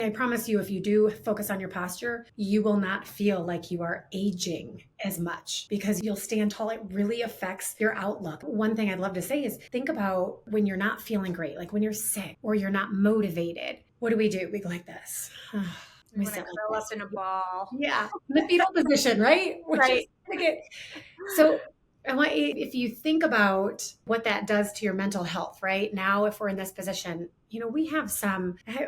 I promise you, if you do focus on your posture, you will not feel like you are aging as much because you'll stand tall. It really affects your outlook. One thing I'd love to say is think about when you're not feeling great, like when you're sick or you're not motivated. What do? We go like this. You We want to sit like curl up this. in a ball. Yeah, in the fetal position, right? Which is Right. gonna get so. I want you, if you think about what that does to your mental health, right? Now, if we're in this position, we have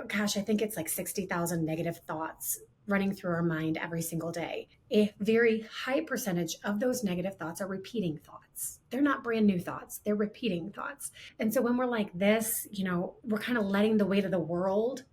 gosh, I think it's like 60,000 negative thoughts running through our mind every single day. A very high percentage of those negative thoughts are repeating thoughts. They're not brand new thoughts, they're repeating thoughts. And so when we're like this, we're kind of letting the weight of the world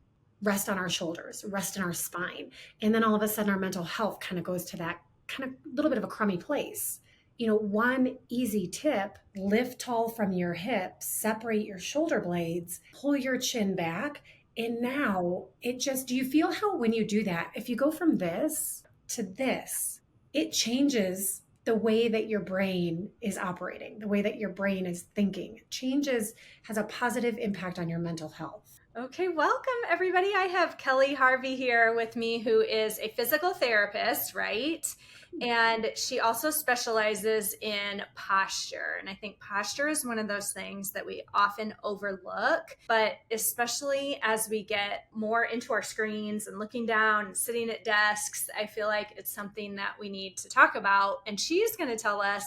rest on our shoulders, rest in our spine. And then all of a sudden, our mental health kind of goes to that kind of little bit of a crummy place. One easy tip: lift tall from your hips, separate your shoulder blades, pull your chin back. And now do you feel how when you do that, if you go from this to this, it changes the way that your brain is operating, the way that your brain is thinking. It changes, has a positive impact on your mental health. Okay, welcome everybody. I have Kelli Harvey here with me, who is a physical therapist, right? And she also specializes in posture. And I think posture is one of those things that we often overlook, but especially as we get more into our screens and looking down and sitting at desks, I feel like it's something that we need to talk about. And she's going to tell us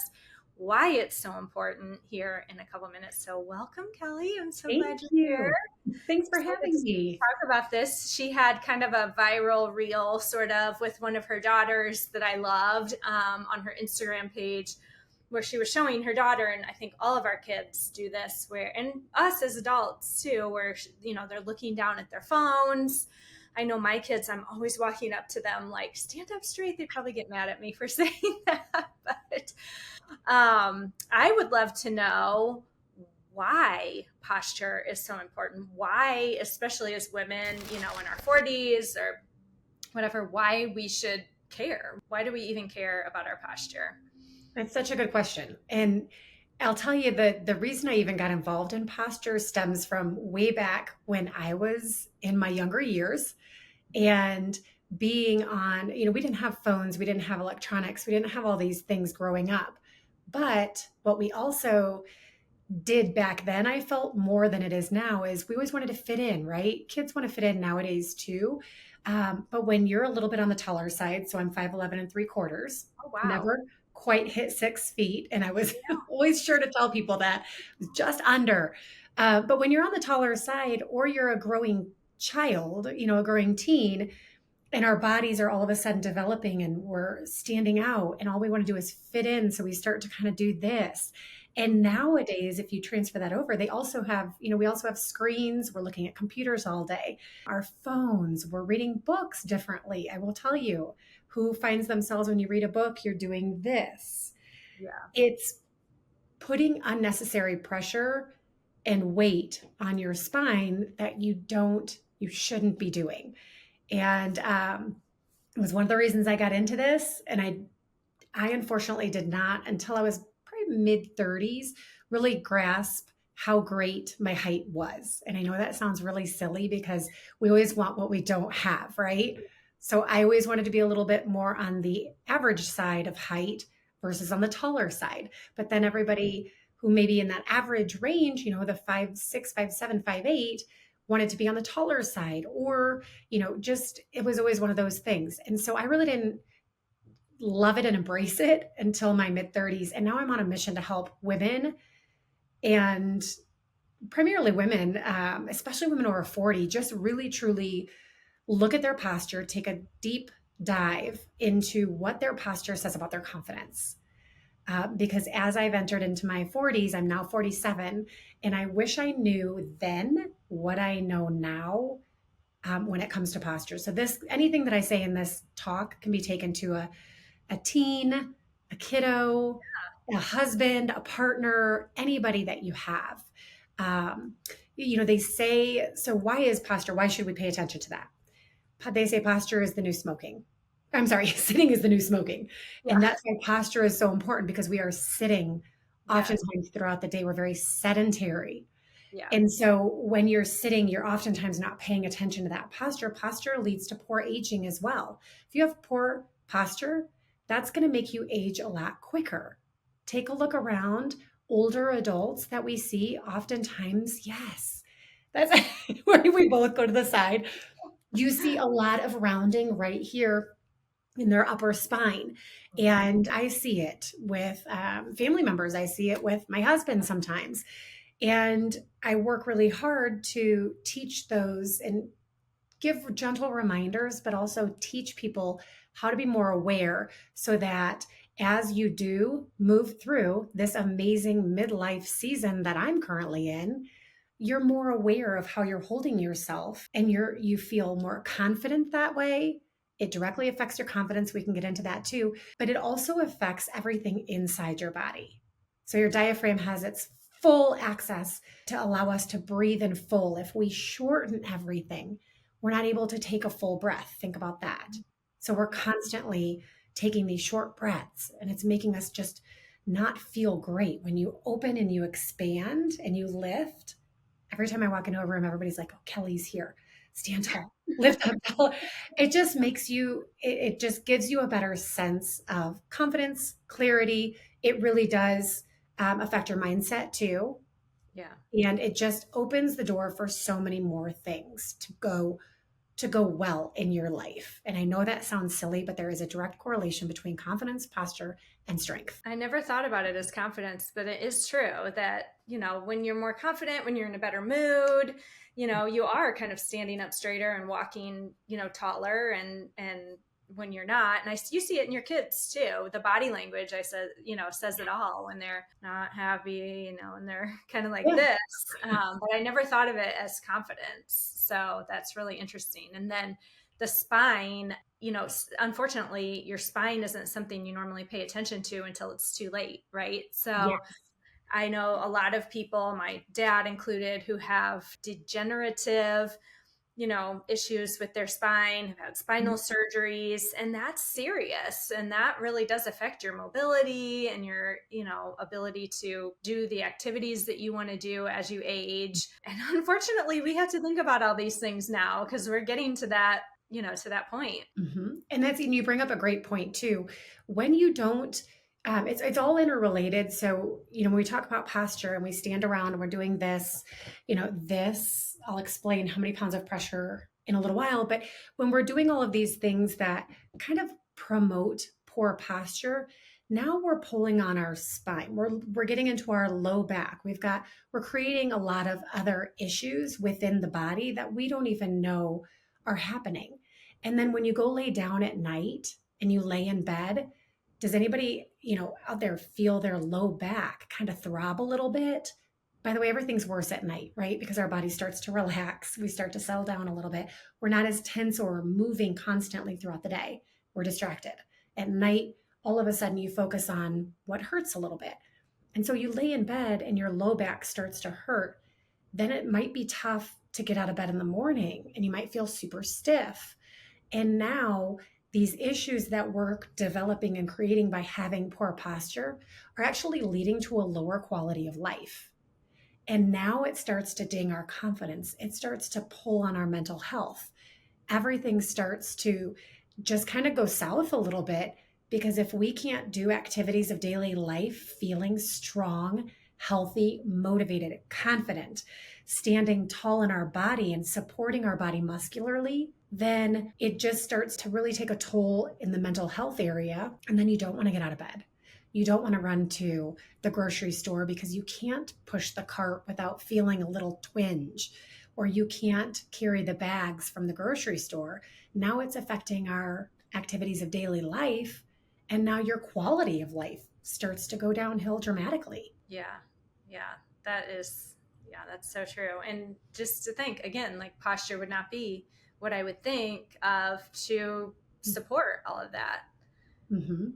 why it's so important here in a couple minutes. So welcome, Kelli. I'm so Thank glad you're here. you. Thanks for So having let's me. talk about this. She had kind of a viral reel sort of with one of her daughters that I loved on her Instagram page, where she was showing her daughter, and I think all of our kids do this, and us as adults too, where they're looking down at their phones. I know my kids, I'm always walking up to them like, stand up straight. They'd probably get mad at me for saying that, but I would love to know why posture is so important. Why, especially as women, in our 40s or whatever, why we should care. Why do we even care about our posture? That's such a good question. And I'll tell you that the reason I even got involved in posture stems from way back when I was in my younger years and being on, we didn't have phones, we didn't have electronics, we didn't have all these things growing up. But what we also did back then, I felt more than it is now, is we always wanted to fit in, right? Kids want to fit in nowadays too. But when you're a little bit on the taller side, so I'm 5'11" and 3/4, Oh, wow. never quite hit 6 feet. And I was Yeah. always sure to tell people that just under. But when you're on the taller side or you're a growing child, a growing teen, and our bodies are all of a sudden developing and we're standing out and all we want to do is fit in, so we start to kind of do this. And nowadays, if you transfer that over, they also have, we also have screens, we're looking at computers all day, our phones, we're reading books differently. I will tell you, who finds themselves, when you read a book, you're doing this. Yeah. It's putting unnecessary pressure and weight on your spine that you shouldn't be doing. And it was one of the reasons I got into this. And I unfortunately did not, until I was probably mid 30s, really grasp how great my height was. And I know that sounds really silly because we always want what we don't have, right? So I always wanted to be a little bit more on the average side of height versus on the taller side. But then everybody who may be in that average range, the 5'6", 5'7", 5'8", wanted to be on the taller side, or just, it was always one of those things. And so I really didn't love it and embrace it until my mid 30s. And now I'm on a mission to help women, and primarily women, especially women over 40, just really truly look at their posture, take a deep dive into what their posture says about their confidence. Because as I've entered into my 40s, I'm now 47, and I wish I knew then what I know now when it comes to posture. So anything that I say in this talk can be taken to a teen, a kiddo, a husband, a partner, anybody that you have. They say, so why is posture? Why should we pay attention to that? They say posture is the new smoking. I'm sorry, sitting is the new smoking. And Yeah. that's why posture is so important, because we are sitting Yes. oftentimes throughout the day. We're very sedentary. Yeah. And so when you're sitting, you're oftentimes not paying attention to that posture. Posture leads to poor aging as well. If you have poor posture, that's going to make you age a lot quicker. Take a look around. Older adults that we see, oftentimes, yes, that's where we both go to the side. You see a lot of rounding right here in their upper spine. And I see it with family members. I see it with my husband sometimes. And I work really hard to teach those and give gentle reminders, but also teach people how to be more aware so that as you do move through this amazing midlife season that I'm currently in, you're more aware of how you're holding yourself and you feel more confident that way. It directly affects your confidence. We can get into that too, but it also affects everything inside your body. So your diaphragm has its full access to allow us to breathe in full. If we shorten everything, we're not able to take a full breath. Think about that. So we're constantly taking these short breaths, and it's making us just not feel great. When you open and you expand and you lift, every time I walk into a room, everybody's like, oh, Kelly's here. Stand tall, lift up. It just makes you, it just gives you a better sense of confidence, clarity. It really does affect your mindset too. Yeah. And it just opens the door for so many more things to go well in your life. And I know that sounds silly, but there is a direct correlation between confidence, posture, and strength. I never thought about it as confidence, but it is true that, when you're more confident, when you're in a better mood, you are kind of standing up straighter and walking, taller and when you're not. And you see it in your kids too. The body language, I said, says it all when they're not happy, and they're kind of like Yeah. this. But I never thought of it as confidence. So that's really interesting. And then the spine, unfortunately, your spine isn't something you normally pay attention to until it's too late, right? Yeah. So I know a lot of people, my dad included, who have degenerative, issues with their spine, have had spinal surgeries, and that's serious. And that really does affect your mobility and your, ability to do the activities that you want to do as you age. And unfortunately, we have to think about all these things now because we're getting to that, to that point. And and you bring up a great point too. When you don't, it's all interrelated. So when we talk about posture and we stand around and we're doing this, this I'll explain how many pounds of pressure in a little while. But when we're doing all of these things that kind of promote poor posture, now we're pulling on our spine. We're getting into our low back. We're creating a lot of other issues within the body that we don't even know are happening. And then when you go lay down at night and you lay in bed, does anybody, out there feel their low back kind of throb a little bit? By the way, everything's worse at night, right? Because our body starts to relax. We start to settle down a little bit. We're not as tense or moving constantly throughout the day. We're distracted. At night, all of a sudden you focus on what hurts a little bit. And so you lay in bed and your low back starts to hurt. Then it might be tough to get out of bed in the morning and you might feel super stiff. And now these issues that we're developing and creating by having poor posture are actually leading to a lower quality of life. And now it starts to ding our confidence. It starts to pull on our mental health. Everything starts to just kind of go south a little bit because if we can't do activities of daily life feeling strong, healthy, motivated, confident, standing tall in our body and supporting our body muscularly, then it just starts to really take a toll in the mental health area. And then you don't want to get out of bed. You don't want to run to the grocery store because you can't push the cart without feeling a little twinge, or you can't carry the bags from the grocery store. Now it's affecting our activities of daily life. And now your quality of life starts to go downhill dramatically. Yeah. Yeah. That's so true. And just to think again, like posture would not be what I would think of to support all of that. Mm-hmm.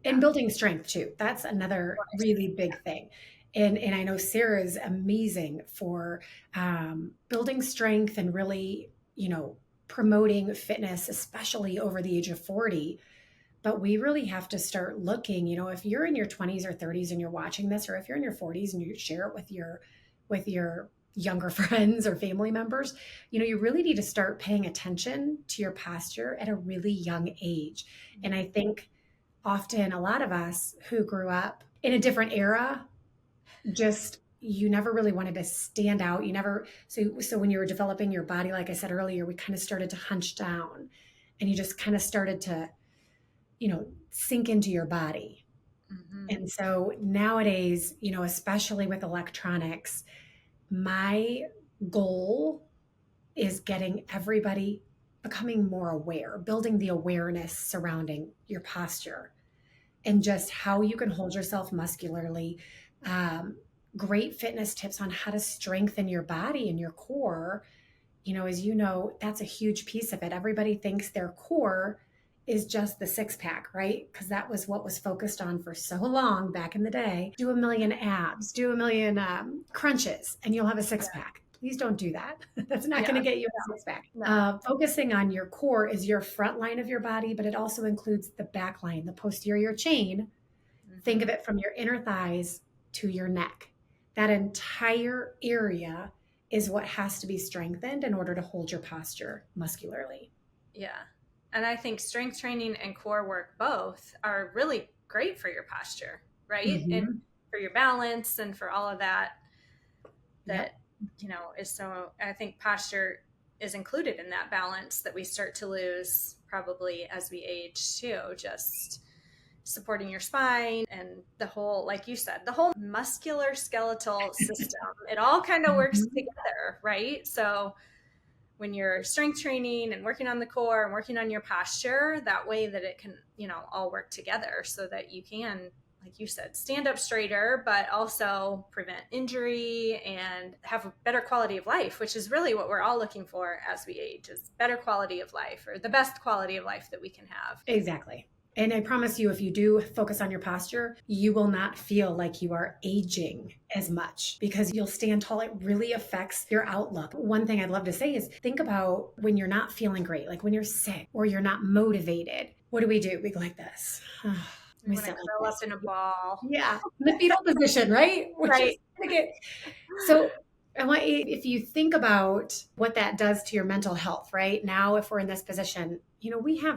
Yeah. And building strength too. That's another really big thing. And I know Sara is amazing for building strength and really, promoting fitness, especially over the age of 40. But we really have to start looking, if you're in your 20s or 30s and you're watching this, or if you're in your 40s and you share it with your younger friends or family members, you really need to start paying attention to your posture at a really young age. And I think often a lot of us who grew up in a different era, just you never really wanted to stand out. You never, so when you were developing your body, like I said earlier, we kind of started to hunch down and you just kind of started to, sink into your body. Mm-hmm. And so nowadays, especially with electronics, my goal is getting everybody becoming more aware, building the awareness surrounding your posture and just how you can hold yourself muscularly. Um, Great fitness tips on how to strengthen your body and your core. As you know, that's a huge piece of it. Everybody thinks their core is just the six pack, right? Because that was what was focused on for so long back in the day. Do a million abs, do a million crunches, and you'll have a six pack. Please don't do that. That's not Yeah. going to get you a six pack. No. Focusing on your core is your front line of your body, but it also includes the back line, the posterior chain. Think of Mm-hmm. it from your inner thighs to your neck. That entire area is what has to be strengthened in order to hold your posture muscularly. Yeah. And I think strength training and core work both are really great for your posture, right? And Mm-hmm. for your balance and for all of that, Yep. that, is so, I think posture is included in that balance that we start to lose probably as we age too. Just supporting your spine and the whole, like you said, the whole muscular skeletal system, it all kind of works Mm-hmm. together, right? So when you're strength training and working on the core and working on your posture, that way that it can, all work together so that you can, like you said, stand up straighter, but also prevent injury and have a better quality of life, which is really what we're all looking for as we age, is better quality of life, or the best quality of life that we can have. Exactly. And I promise you, if you do focus on your posture, you will not feel like you are aging as much because you'll stand tall. It really affects your outlook. One thing I'd love to say is think about when you're not feeling great, like when you're sick or you're not motivated. What do? We go like this. You We want to sit like curl up this. in a ball. Yeah, in the fetal position, right? Which is Right. gonna get so. I want you, if you think about what that does to your mental health, right? Now, if we're in this position, we have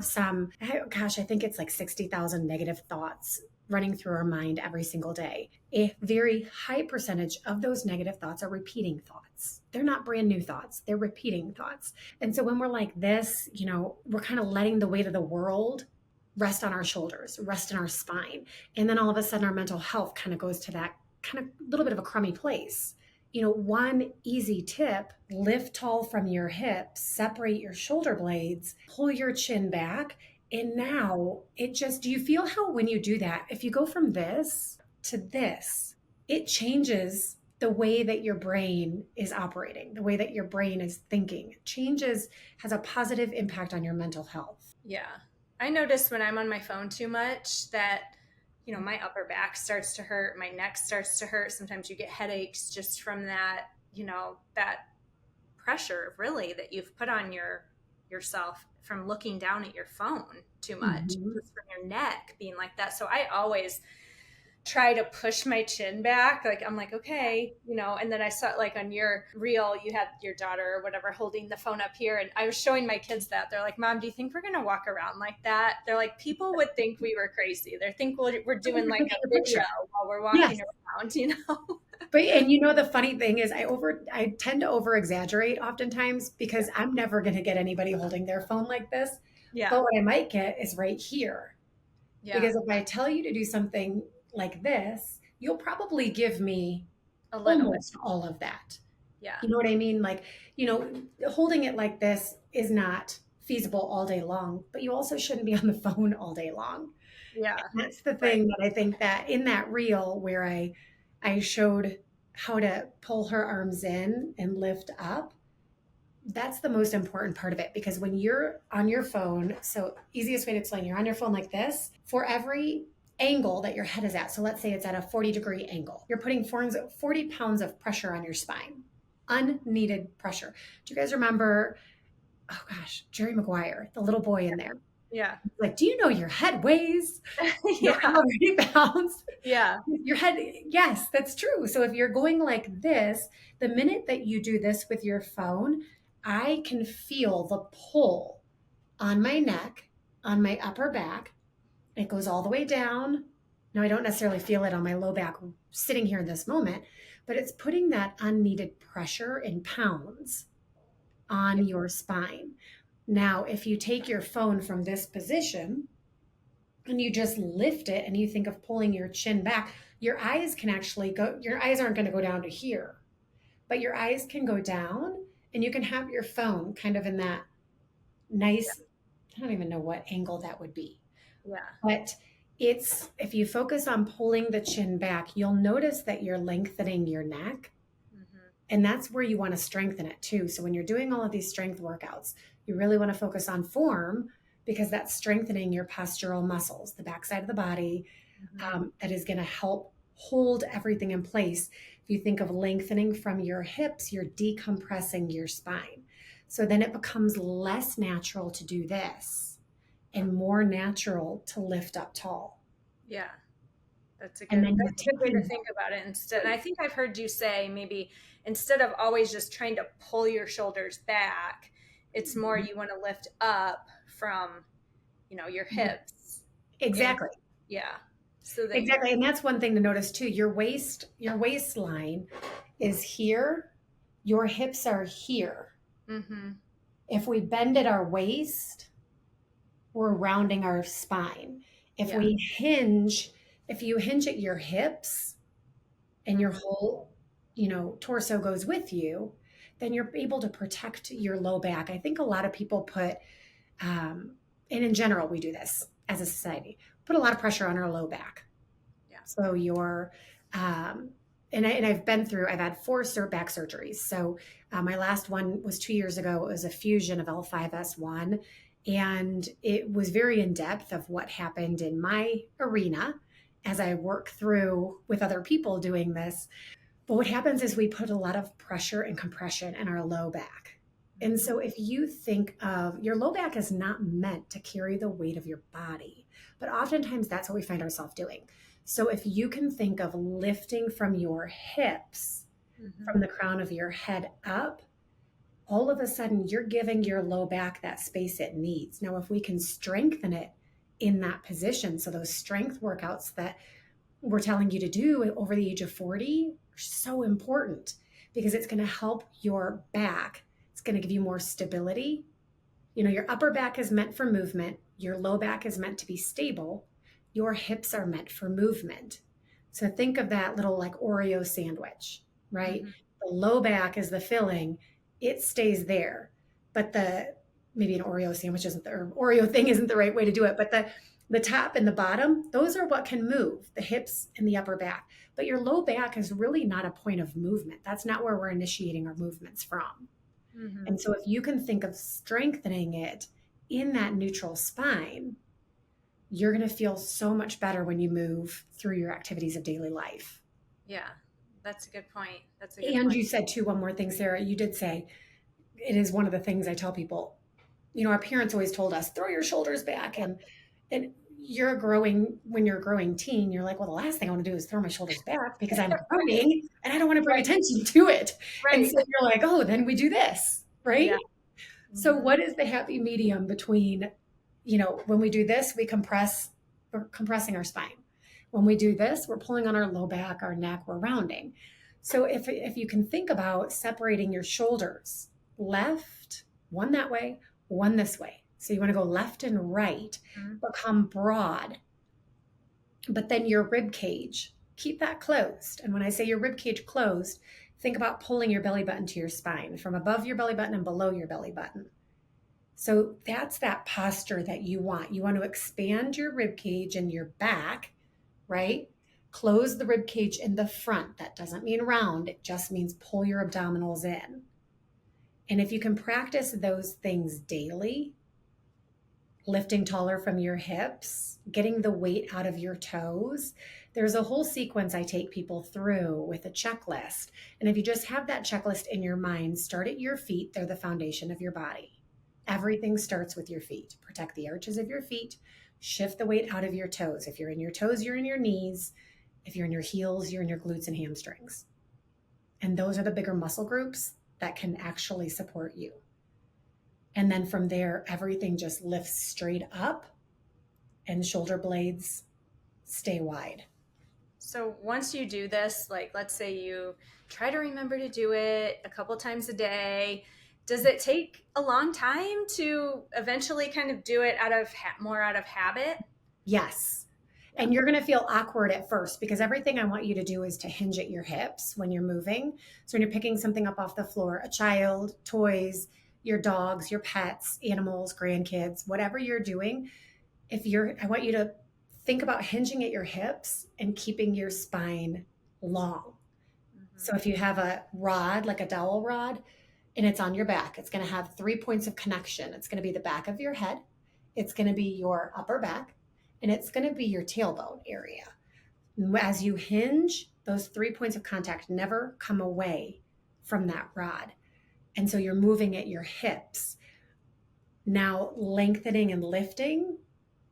gosh, I think it's like 60,000 negative thoughts running through our mind every single day. A very high percentage of those negative thoughts are repeating thoughts. They're not brand new thoughts, they're repeating thoughts. And so when we're like this, we're kind of letting the weight of the world rest on our shoulders, rest in our spine. And then all of a sudden, our mental health kind of goes to that kind of little bit of a crummy place. One easy tip: lift tall from your hips, separate your shoulder blades, pull your chin back. And now do you feel how when you do that, if you go from this to this, it changes the way that your brain is operating, the way that your brain is thinking. It changes, has a positive impact on your mental health. Yeah. I notice when I'm on my phone too much that, my upper back starts to hurt, my neck starts to hurt. Sometimes you get headaches just from that, that pressure really that you've put on yourself from looking down at your phone too much, Mhm. just from your neck being like that. So I always try to push my chin back. Like I'm like, okay, and then I saw like on your reel, you had your daughter or whatever holding the phone up here. And I was showing my kids that. They're like, Mom, do you think we're going to walk around like that? They're like, people would think we were crazy. They think we're doing like Taking a a video picture. while we're Yes. walking around. But and the funny thing is I tend to over exaggerate oftentimes because I'm never going to get anybody holding their phone like this. Yeah. But what I might get is right here. Yeah. Because if I tell you to do something like this, you'll probably give me A little bit. almost all of that. Yeah. You know what I mean? Like, holding it like this is not feasible all day long, but you also shouldn't be on the phone all day long. Yeah. And that's the Right. thing that I think that in that reel where I showed how to pull her arms in and lift up, that's the most important part of it because when you're on your phone, so easiest way to explain, you're on your phone like this, for every angle that your head is at, so let's say it's at a 40-degree angle, you're putting 40 pounds of pressure on your spine, unneeded pressure. Do you guys remember, oh gosh, Jerry Maguire, the little boy in there? Yeah. Like, do you know your head weighs, Yeah. how many pounds? Yeah. Your head, yes, that's true. So if you're going like this, the minute that you do this with your phone, I can feel the pull on my neck, on my upper back. It goes all the way down. Now, I don't necessarily feel it on my low back sitting here in this moment, but it's putting that unneeded pressure in pounds Yeah. on your spine. Now, if you take your phone from this position and you just lift it and you think of pulling your chin back, your eyes can actually go, your eyes aren't going to go down to here, but your eyes can go down and you can have your phone kind of in that nice, I don't even know what angle that would be. Yeah. But it's, if you focus on pulling the chin back, you'll notice that you're lengthening your neck. Hmm. And that's where you want to strengthen it too. So when you're doing all of these strength workouts, you really want to focus on form because that's strengthening your postural muscles, the backside of the body, Hmm. that is going to help hold everything in place. If you think of lengthening from your hips, you're decompressing your spine. So then it becomes less natural to do this and more natural to lift up tall. Yeah. That's a And good then you're that's a good way to taking, think about it instead. And I think I've heard you say maybe instead of always just trying to pull your shoulders back, it's more you want to lift up from, your hips. And exactly. yeah. So that you're Exactly. And that's one thing to notice too. Your waistline is here. Your hips are here. mhm. If we bend at our waist, we're rounding our spine. If Yeah. we hinge, if you hinge at your hips and your Mhm. whole, torso goes with you, then you're able to protect your low back. I think a lot of people put, and in general, we do this as a society, put a lot of pressure on our low back. Yeah. So your, um, I've been through, I've had four back surgeries. So my last one was 2 years ago. It was a fusion of L5S1. And it was very in depth of what happened in my arena as I work through with other people doing this. But what happens is we put a lot of pressure and compression in our low back. And Mhm. so if you think of your low back is not meant to carry the weight of your body, but oftentimes that's what we find ourselves doing. So if you can think of lifting from your hips, Mhm. from the crown of your head up, all of a sudden you're giving your low back that space it needs. Now, if we can strengthen it in that position, so those strength workouts that we're telling you to do over the age of 40 are so important because it's going to help your back. It's going to give you more stability. Your upper back is meant for movement, your low back is meant to be stable, your hips are meant for movement. So think of that little like Oreo sandwich, right? Mhm. The low back is the filling, it stays there. But maybe an Oreo sandwich isn't the or Oreo thing isn't the right way to do it, but the top and the bottom, those are what can move, the hips and the upper back. But your low back is really not a point of movement. That's not where we're initiating our movements from. Mhm. And so if you can think of strengthening it in that neutral spine, you're going to feel so much better when you move through your activities of daily life. Yeah. That's a good point. That's a good And point. you said too, one more thing, Sarah, you did say it is one of the things I tell people, our parents always told us, throw your shoulders back. And when you're a growing teen, you're like, well, the last thing I want to do is throw my shoulders back because I'm Right. growing and I don't want to bring Right. attention to it. And Right. so you're like, oh, then we do this, right? Yeah. So Mhm. what is the happy medium between, when we do this, we're compressing our spine. When we do this, we're pulling on our low back, our neck, we're rounding. So if you can think about separating your shoulders, left, one that way, one this way. So you want to go left and right, Mhm. become broad, but then your rib cage, keep that closed. And when I say your rib cage closed, think about pulling your belly button to your spine from above your belly button and below your belly button. So that's that posture that you want. You want to expand your rib cage and your back, right? Close the rib cage in the front. That doesn't mean round, it just means pull your abdominals in. And if you can practice those things daily, lifting taller from your hips, getting the weight out of your toes, there's a whole sequence I take people through with a checklist. And if you just have that checklist in your mind, start at your feet, they're the foundation of your body. Everything starts with your feet. Protect the arches of your feet. Shift the weight out of your toes. If you're in your toes, you're in your knees. If you're in your heels, you're in your glutes and hamstrings. And those are the bigger muscle groups that can actually support you. And then from there, everything just lifts straight up and shoulder blades stay wide. So once you do this, like let's say you try to remember to do it a couple times a day, does it take a long time to eventually kind of do it more out of habit? Yes. Yeah. And you're going to feel awkward at first because everything I want you to do is to hinge at your hips when you're moving. So when you're picking something up off the floor, a child, toys, your dogs, your pets, animals, grandkids, whatever you're doing, I want you to think about hinging at your hips and keeping your spine long. So Mm-hmm. if you have a rod, like a dowel rod, and it's on your back, it's going to have 3 points of connection. It's going to be the back of your head, it's going to be your upper back, and it's going to be your tailbone area. As you hinge, those 3 points of contact never come away from that rod. And so you're moving at your hips. Now, lengthening and lifting,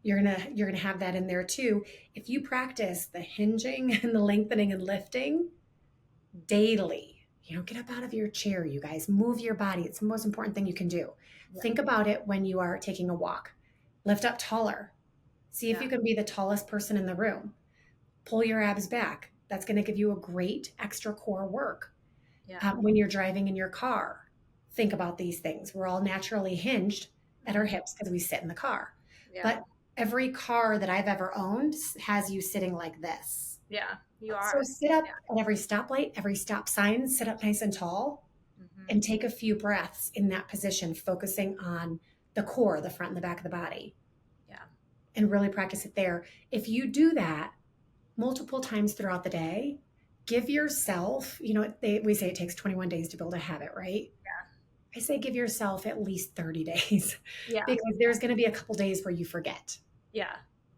you're gonna have that in there too. If you practice the hinging and the lengthening and lifting daily, get up out of your chair, you guys, move your body. It's the most important thing you can do. Yeah. Think about it when you are taking a walk. Lift up taller. See if Yeah. you can be the tallest person in the room. Pull your abs back. That's going to give you a great extra core work. Yeah. When you're driving in your car, think about these things. We're all naturally hinged at our hips because we sit in the car. Yeah. But every car that I've ever owned has you sitting like this. Yeah. You So are. sit up Yeah. at every stoplight, every stop sign, sit up nice and tall, Mm-hmm. and take a few breaths in that position, focusing on the core, the front and the back of the body. Yeah. And really practice it there. If you do that multiple times throughout the day, give yourself, we say it takes 21 days to build a habit, right? Yeah. I say give yourself at least 30 days Yeah. because there's going to be a couple days where you forget. Yeah.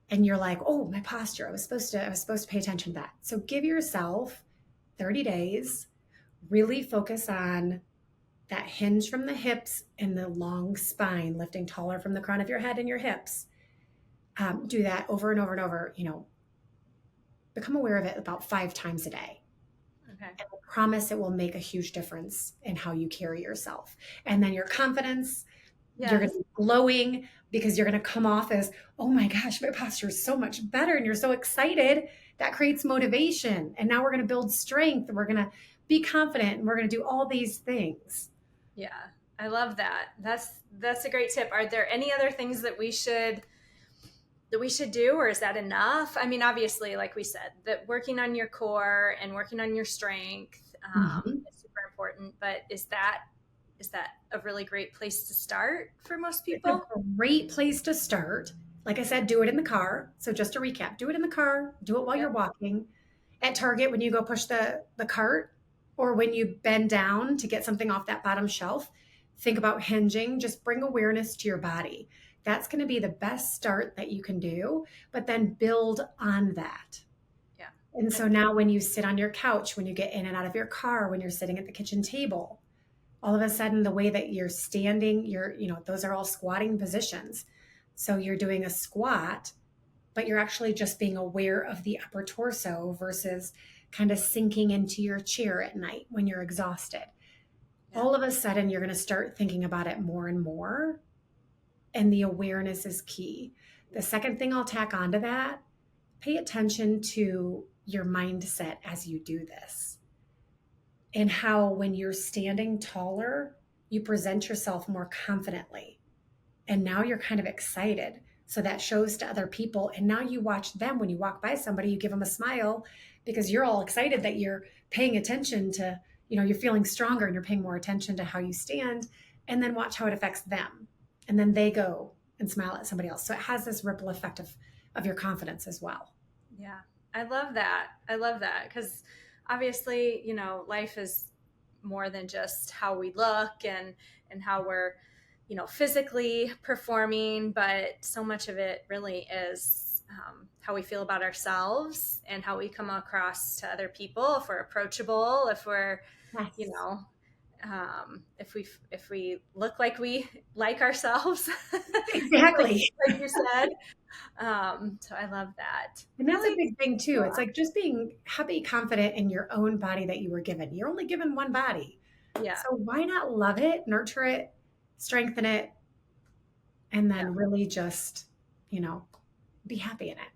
And you're like, oh, my posture, I was supposed to pay attention to that. So give yourself 30 days, really focus on that hinge from the hips and the long spine, lifting taller from the crown of your head and your hips. Do that over and over and over, become aware of it about 5 times a day. Okay. And I promise it will make a huge difference in how you carry yourself. And then your confidence, Yes. you're going to be glowing because you're going to come off as, oh my gosh, my posture is so much better. And you're so excited. That creates motivation. And now we're going to build strength. We're going to be confident and we're going to do all these things. Yeah. I love that. That's a great tip. Are there any other things that we should do, or is that enough? I mean, obviously, like we said, that working on your core and working on your strength is super important, but is that a really great place to start for most people? It's a great place to start. Like I said, do it in the car. So just to recap, do it in the car, do it while you're walking. At Target, when you go push the cart, or when you bend down to get something off that bottom shelf, think about hinging. Just bring awareness to your body. That's going to be the best start that you can do, but then build on that. Yeah. And so now when you sit on your couch, when you get in and out of your car, when you're sitting at the kitchen table, all of a sudden the way that you're standing, those are all squatting positions. So you're doing a squat, but you're actually just being aware of the upper torso versus kind of sinking into your chair at night when you're exhausted. Yeah. All of a sudden you're going to start thinking about it more and more. And the awareness is key. The second thing I'll tack onto that, pay attention to your mindset as you do this. And how when you're standing taller, you present yourself more confidently. And now you're kind of excited. So that shows to other people. And now you watch them when you walk by somebody, you give them a smile because you're all excited that you're paying attention to, you're feeling stronger and you're paying more attention to how you stand. And then watch how it affects them. And then they go and smile at somebody else. So it has this ripple effect of your confidence as well. Yeah, I love that. Because obviously, life is more than just how we look and how we're, physically performing, but so much of it really is how we feel about ourselves and how we come across to other people. If we're approachable, if we're, Yes. if we look like we like ourselves, Exactly. like you said. So I love that. And that's a Really big thing too. cool. It's like just being happy, confident in your own body that you were given. You're only given one body. Yeah, So why not love it, nurture it, strengthen it, and yeah, then really just, you know, be happy in it.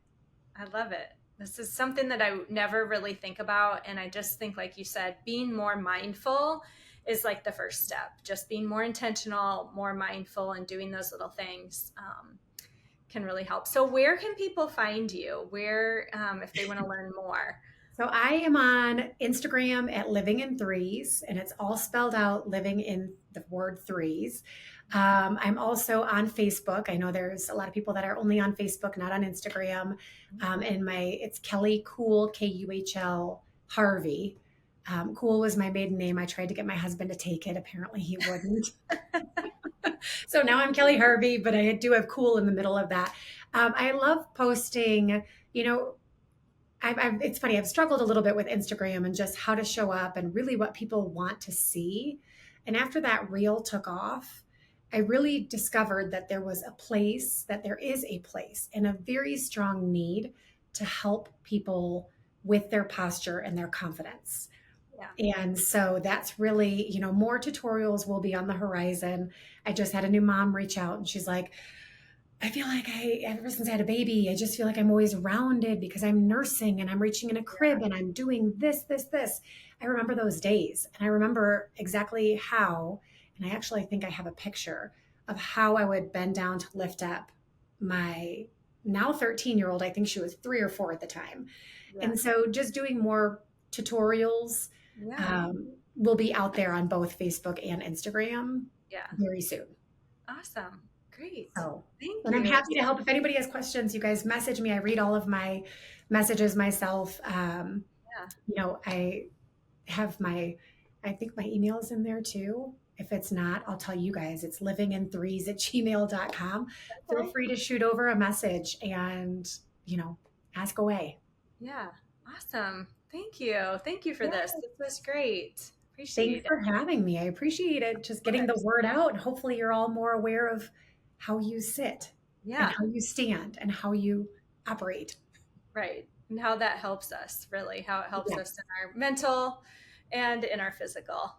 I love it. This is something that I never really think about. And I just think, like you said, being more mindful is like the first step. Just being more intentional, more mindful, and doing those little things can really help. So, where can people find you? Where, if they want to learn more? So I am on Instagram at Living in Threes, and it's all spelled out living in the word threes. I'm also on Facebook. I know there's a lot of people that are only on Facebook, not on Instagram. And it's Kelly Cool, Kuhl Harvey. Cool was my maiden name. I tried to get my husband to take it. Apparently, he wouldn't. So now I'm Kelli Harvey, but I do have cool in the middle of that. I love posting, you know, it's funny, I've struggled a little bit with Instagram and just how to show up and really what people want to see. And after that reel took off, I really discovered that there is a place and a very strong need to help people with their posture and their confidence. Yeah. And so that's really, more tutorials will be on the horizon. I just had a new mom reach out and she's like, I feel like ever since I had a baby, I just feel like I'm always rounded because I'm nursing and I'm reaching in a crib and I'm doing this, this, this. I remember those days and I remember exactly how, and I actually think I have a picture of how I would bend down to lift up my now 13-year-old. I think she was 3 or 4 at the time. Yeah. And so just doing more tutorials Yeah. will be out there on both Facebook and Instagram Yeah. very soon. Awesome. Great. So, Thank and I'm you. happy to help. If anybody has questions, you guys message me. I read all of my messages myself. Yeah. I have I think my email's in there too. If it's not, I'll tell you guys. It's livinginthrees@gmail.com. Feel Okay. free to shoot over a message and, ask away. Yeah. Awesome. Thank you. Thank you for Yeah. this. This was great. Thanks Appreciate it. for having me. I appreciate it. Just Of getting the course. word out. And hopefully, you're all more aware of how you sit and Yeah. how you stand and how you operate. Right. And how that helps us, really, how it helps Yeah. us in our mental and in our physical.